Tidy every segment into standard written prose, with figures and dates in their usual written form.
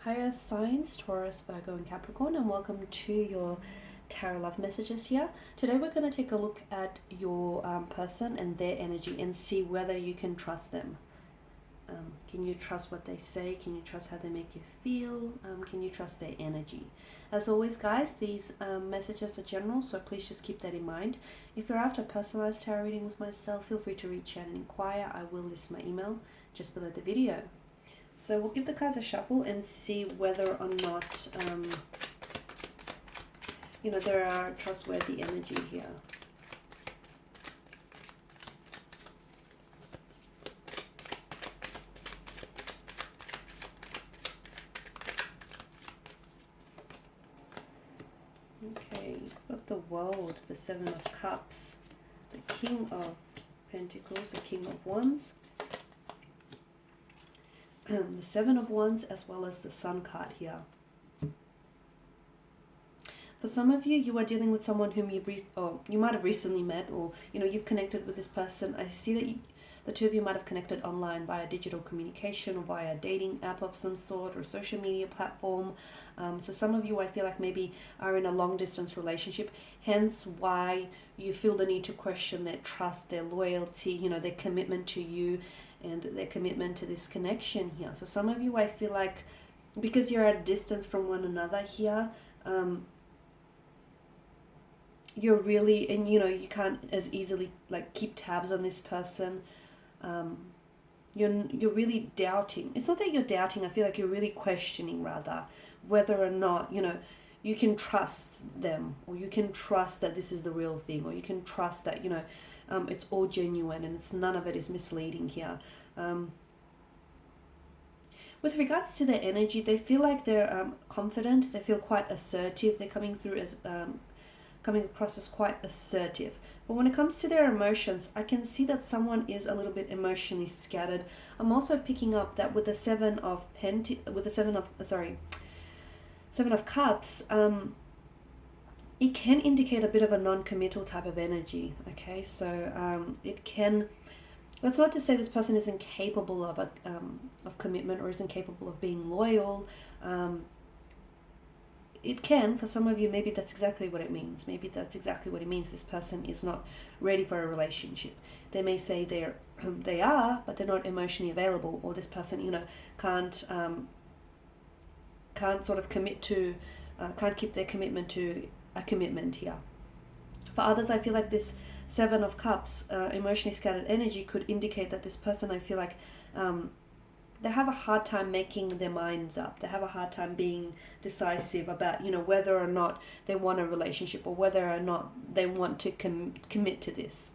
Hi Earth signs, Taurus, Virgo and Capricorn, and welcome to your tarot love messages here. Today we're going to take a look at your person and their energy and see whether you can trust them. Can you trust what they say? Can you trust how they make you feel? Can you trust their energy? As always, guys, these messages are general, so please just keep that in mind. If you're after a personalized tarot reading with myself, feel free to reach out and inquire. I will list my email just below the video. So we'll give the cards a shuffle and see whether or not, there are trustworthy energy here. Okay, got the World, the Seven of Cups, the King of Pentacles, the King of Wands, the Seven of Wands, as well as the Sun card here. For some of you, you are dealing with someone whom you might have recently met, or you've connected with this person. I see that the two of you might have connected online via digital communication or via a dating app of some sort or social media platform. So some of you, I feel like maybe are in a long distance relationship, hence why you feel the need to question their trust, their loyalty, their commitment to you and their commitment to this connection here. So some of you, I feel like, because you're at a distance from one another here, you're really, and you can't as easily like keep tabs on this person. You're really doubting. It's not that you're doubting, I feel like you're really questioning rather whether or not you can trust them, or you can trust that this is the real thing, or you can trust that it's all genuine and none of it is misleading here. With regards to their energy, they feel like they're confident. They feel quite assertive. They're coming across as quite assertive. But when it comes to their emotions, I can see that someone is a little bit emotionally scattered. I'm also picking up that with the Seven of Cups, it can indicate a bit of a non-committal type of energy. Okay, so that's not to say this person isn't capable of commitment or isn't capable of being loyal. It can, for some of you, maybe that's exactly what it means. Maybe that's exactly what it means. This person is not ready for a relationship. They may say they are, but they're not emotionally available, or this person, can't sort of commit to, can't keep their commitment to a commitment here. For others, I feel like this Seven of Cups, emotionally scattered energy, could indicate that this person, I feel like, they have a hard time making their minds up. They have a hard time being decisive about, whether or not they want a relationship or whether or not they want to commit to this.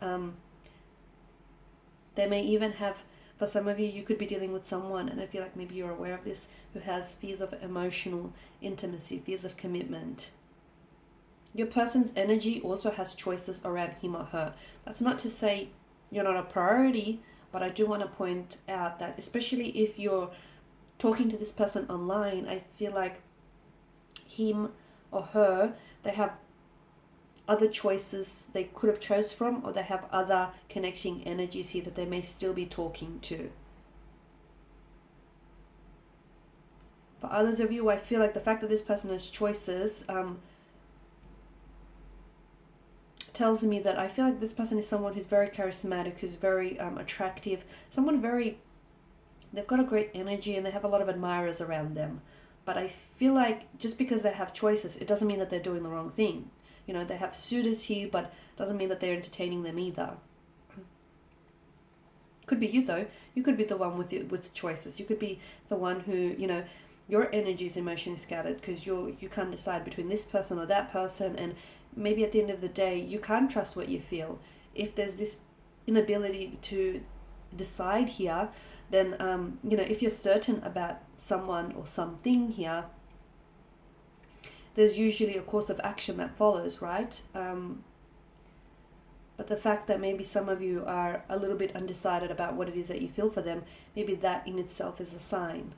They may even have, for some of you, you could be dealing with someone, and I feel like maybe you're aware of this, who has fears of emotional intimacy, fears of commitment. Your person's energy also has choices around him or her. That's not to say you're not a priority, but I do want to point out that, especially if you're talking to this person online, I feel like him or her, they have other choices they could have chose from, or they have other connecting energies here that they may still be talking to. For others of you, I feel like the fact that this person has choices tells me that I feel like this person is someone who's very charismatic, who's very attractive, they've got a great energy and they have a lot of admirers around them. But I feel like just because they have choices, it doesn't mean that they're doing the wrong thing. They have suitors here, but doesn't mean that they're entertaining them either. Could be you though. You could be the one with choices. You could be the one who, your energy is emotionally scattered because you can't decide between this person or that person, and maybe at the end of the day, you can't trust what you feel. If there's this inability to decide here, then, if you're certain about someone or something here, there's usually a course of action that follows, right? But the fact that maybe some of you are a little bit undecided about what it is that you feel for them, maybe that in itself is a sign.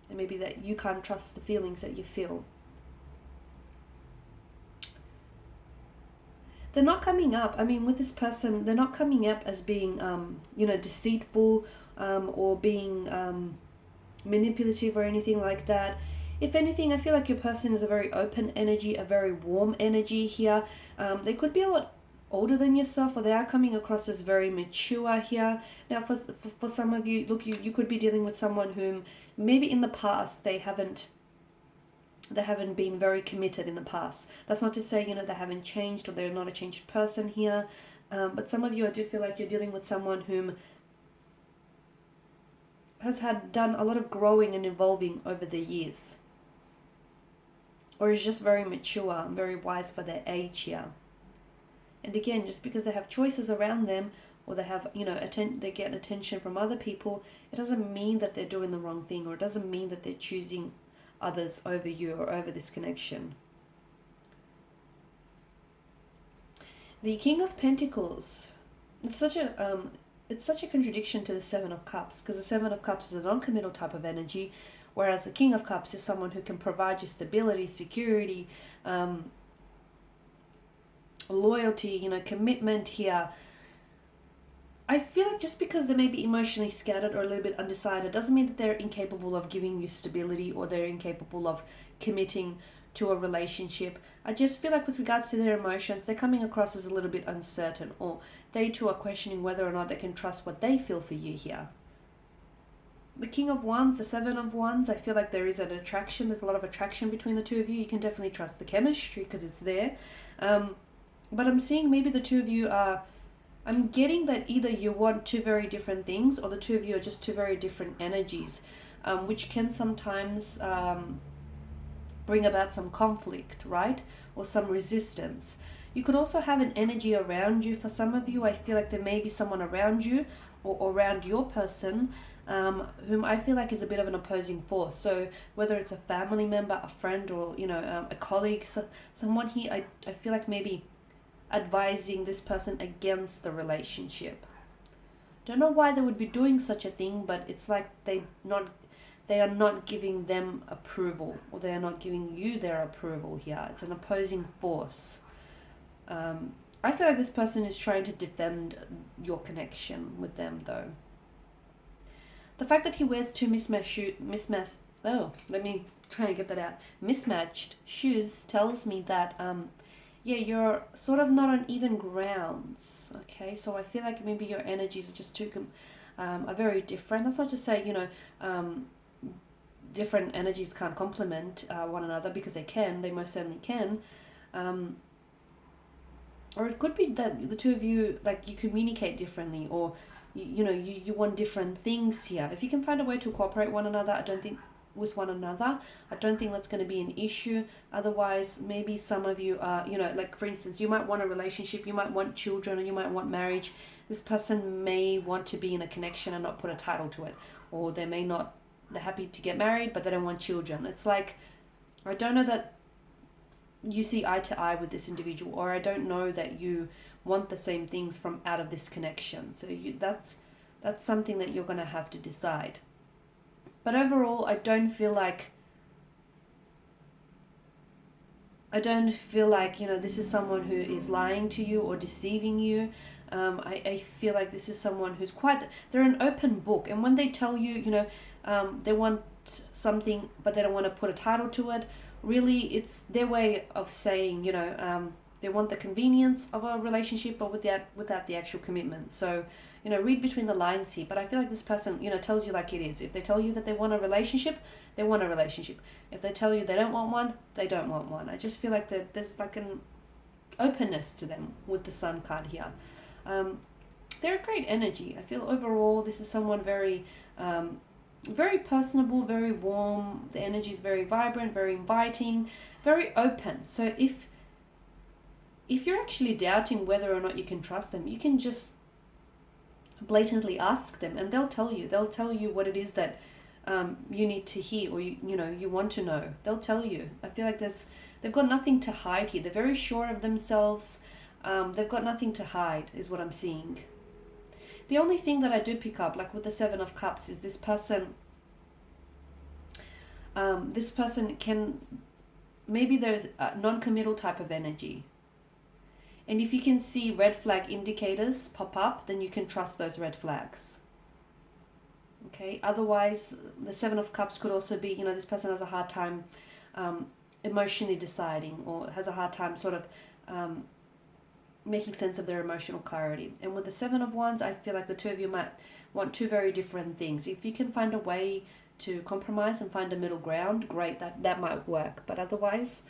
And maybe that you can't trust the feelings that you feel. They're not coming up, with this person, they're not coming up as being, deceitful or being manipulative or anything like that. If anything, I feel like your person is a very open energy, a very warm energy here. They could be a lot older than yourself, or they are coming across as very mature here. Now, for some of you, look, you could be dealing with someone whom maybe in the past they haven't been very committed in the past. That's not to say, they haven't changed or they're not a changed person here. But some of you, I do feel like you're dealing with someone whom has done a lot of growing and evolving over the years, or is just very mature and very wise for their age here. And again, just because they have choices around them, or they have, they get attention from other people, it doesn't mean that they're doing the wrong thing, or it doesn't mean that they're choosing others over you or over this connection. The King of Pentacles. It's such a contradiction to the Seven of Cups, because the Seven of Cups is a non-committal type of energy, whereas the King of Cups is someone who can provide you stability, security, loyalty, commitment here. I feel like just because they may be emotionally scattered or a little bit undecided doesn't mean that they're incapable of giving you stability, or they're incapable of committing to a relationship. I just feel like with regards to their emotions, they're coming across as a little bit uncertain, or they too are questioning whether or not they can trust what they feel for you here. The King of Wands, the Seven of Wands, I feel like there is an attraction. There's a lot of attraction between the two of you. You can definitely trust the chemistry because it's there. But I'm seeing maybe the two of you are, I'm getting that either you want two very different things, or the two of you are just two very different energies, which can sometimes bring about some conflict, right? Or some resistance. You could also have an energy around you. For some of you, I feel like there may be someone around you or around your person whom I feel like is a bit of an opposing force. So whether it's a family member, a friend, or a colleague, someone here, I feel like maybe advising this person against the relationship. Don't know why they would be doing such a thing, but it's like they are not giving them approval, or they are not giving you their approval here. It's an opposing force. I feel like this person is trying to defend your connection with them, though. The fact that he wears two mismatched shoes tells me that you're sort of not on even grounds. Okay, so I feel like maybe your energies are just are very different. That's not to say different energies can't complement one another, because they most certainly can. Or it could be that the two of you, like, you communicate differently, or you want different things here. If you can find a way to cooperate with one another, I don't think that's going to be an issue. Otherwise, maybe some of you are, like, for instance, you might want a relationship, you might want children, or you might want marriage. This person may want to be in a connection and not put a title to it, or they're happy to get married, but they don't want children. It's like, I don't know that you see eye to eye with this individual, or I don't know that you want the same things from out of this connection. So that's something that you're going to have to decide. But overall, I don't feel like this is someone who is lying to you or deceiving you. I feel like this is someone who's they're an open book, and when they tell you, they want something but they don't want to put a title to it, really it's their way of saying, they want the convenience of a relationship, but without the actual commitment. So, read between the lines here. But I feel like this person, tells you like it is. If they tell you that they want a relationship, they want a relationship. If they tell you they don't want one, they don't want one. I just feel like that there's like an openness to them with the Sun card here. They're a great energy. I feel overall this is someone very, very personable, very warm. The energy is very vibrant, very inviting, very open. So if you're actually doubting whether or not you can trust them, you can just blatantly ask them, and they'll tell you. They'll tell you what it is that you need to hear, or you want to know. They'll tell you. I feel like they've got nothing to hide here. They're very sure of themselves. They've got nothing to hide, is what I'm seeing. The only thing that I do pick up, like with the Seven of Cups, is this person. This person can, maybe there's a non-committal type of energy. And if you can see red flag indicators pop up, then you can trust those red flags. Okay, otherwise the Seven of Cups could also be, this person has a hard time emotionally deciding, or has a hard time sort of making sense of their emotional clarity. And with the Seven of Wands, I feel like the two of you might want two very different things. If you can find a way to compromise and find a middle ground, great, that might work. But otherwise,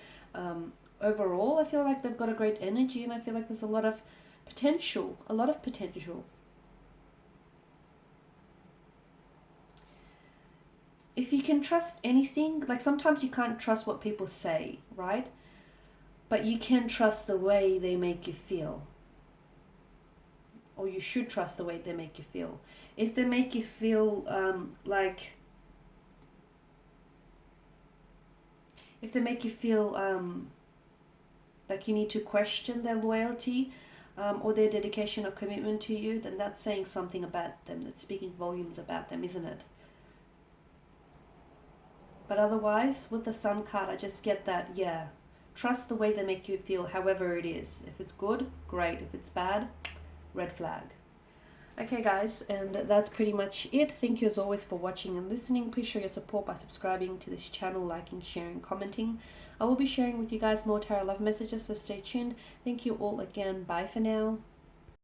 overall, I feel like they've got a great energy, and I feel like there's a lot of potential. If you can trust anything, like sometimes you can't trust what people say, right? But you can trust the way they make you feel. Or you should trust the way they make you feel. If they make you feel like you need to question their loyalty or their dedication or commitment to you, then that's saying something about them. That's speaking volumes about them, isn't it? But otherwise, with the Sun card, I just get that, yeah, trust the way they make you feel, however it is. If it's good, great. If it's bad, red flag. Okay, guys, and that's pretty much it. Thank you as always for watching and listening. Please show your support by subscribing to this channel, liking, sharing, commenting. I will be sharing with you guys more tarot love messages, so stay tuned. Thank you all again. Bye for now.